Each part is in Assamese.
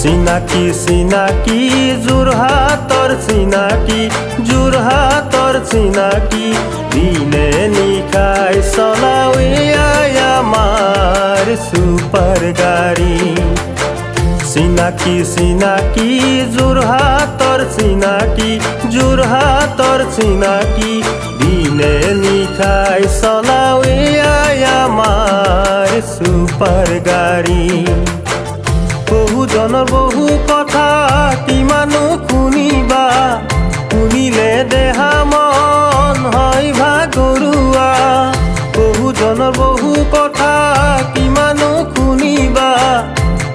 চিনাকি চিনাকি যোৰহাটৰ চিনাকি যোৰহাটৰ চিনাকি দিনে নিশাই চলাওৱে আমাৰ সুপাৰ গাড়ী চিনাকি চিনাকি যোৰহাটৰ চিনাকি যোৰহাটৰ চিনাকি দিনে নিশাই চলাওৱে আমাৰ সুপাৰ গাড়ী বহুজনৰ বহু কথা কিমানো শুনিবা শুনিলে দেহা মন হয় ভাগৰুৱা বহুজনৰ বহু কথা কিমানো শুনিবা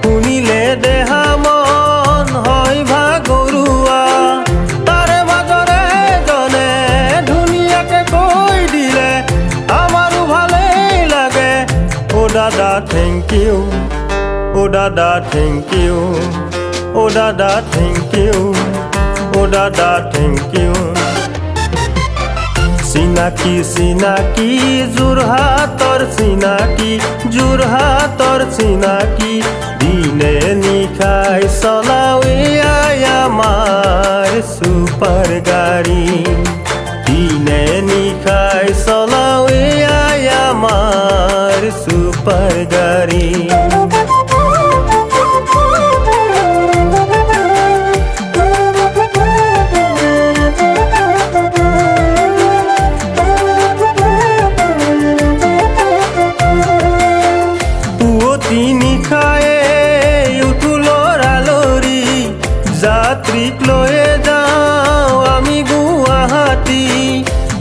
শুনিলে দেহা মন হয় ভাগৰুৱা তাৰে মাজৰে জনে ধুনীয়াকে কৈ দিলে আমাৰো ভালেই লাগে অ' দাদা thank you Oh dada thank you Oh dada thank you Oh dada thank you চিনাকি চিনাকি যোৰহাটৰ চিনাকি যোৰহাটৰ চিনাকি দিনে নিশাই চলাওৱে আমাৰ সুপাৰ গাড়ী দিনে নিশাই চলাওৱে আমাৰ সুপাৰ গাড়ী যাত্ৰীক লৈয়ে যাওঁ আমি গুৱাহাটী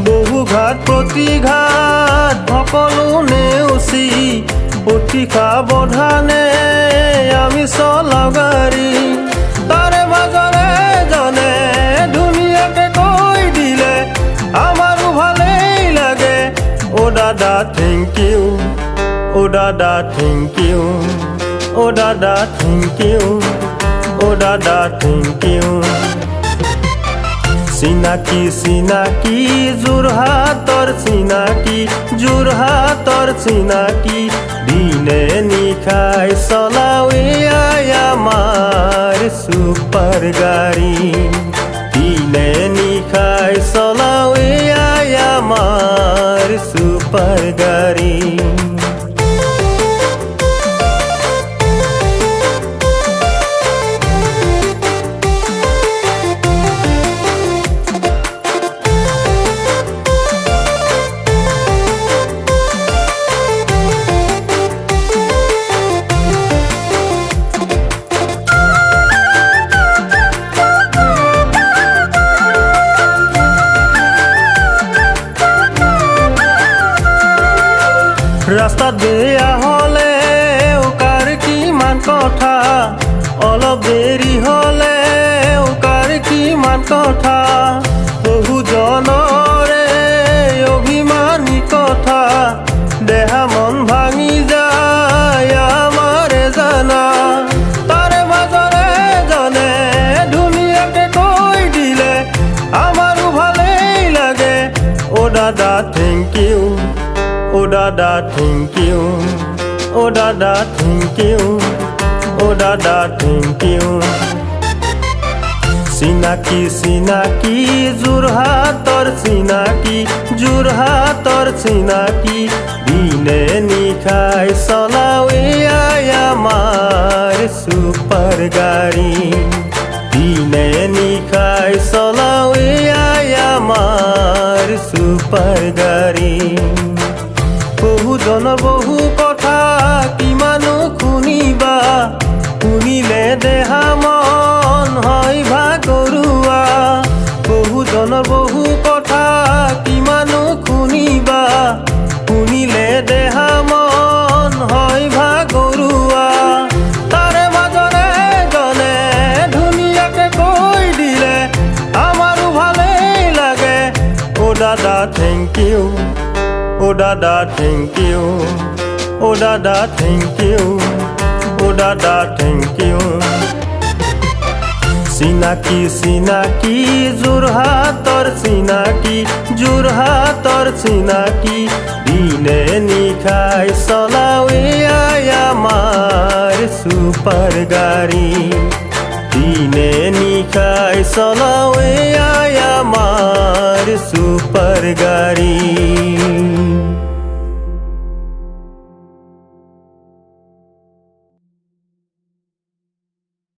বহু ঘাট প্ৰতি ঘাট সকলো নেওচি অতি সাৱধানে আমি চলাওঁ গাড়ী তাৰে মাজৰে জনে ধুনীয়াকে কৈ দিলে আমাৰো ভালেই লাগে অ' দাদা থেংক ইউ অ' দাদা থেংক ইউ অ' দাদা thank you Oh dada thank you চিনাকি চিনাকি যোৰহাটৰ চিনাকি যোৰহাটৰ চিনাকি দিনে নিশাই চলাওৱে আমাৰ সুপাৰ গাড়ী দিনে নিশাই চলাওৱে আমাৰ সুপাৰ গাড়ী ৰাস্তাত বেয়া হ'লে কাৰ কিমান কথা অলপ দেৰি হ'লে কাৰ কিমান কথা বহুজনৰে অভিমানী কথা দেহা মন ভাঙি যায় আমাৰে জানা তাৰে মাজৰে জনে ধুনীয়াকে কৈ দিলে আমাৰো ভালেই লাগে অ' দাদা thank you Oh dada thank you Oh dada thank you Oh dada thank you চিনাকি চিনাকি যোৰহাটৰ চিনাকি যোৰহাটৰ চিনাকি দিনে নিশাই চলাওৱে আমাৰ সুপাৰ গাড়ী দিনে নিশাই চলাওৱে আমাৰ সুপাৰ গাড়ী বহুজনৰ বহু কথা কিমানো শুনিবা শুনিলে দেহা মন হয় ভাগৰুৱা বহুজনৰ বহু কথা কিমানো শুনিবা শুনিলে দেহা মন হয় ভাগৰুৱা তাৰে মাজৰে জনে ধুনীয়াকে কৈ দিলে আমাৰো ভালেই লাগে অ' দাদা thank you Oh dada thank you Oh dada thank you Oh dada thank you চিনাকি চিনাকি যোৰহাটৰ চিনাকি যোৰহাটৰ চিনাকি দিনে নিশাই চলাওৱে আমাৰ সুপাৰ গাড়ি দিনে নিশায় চলাও এই আমাৰ সুপাৰ গাড়ি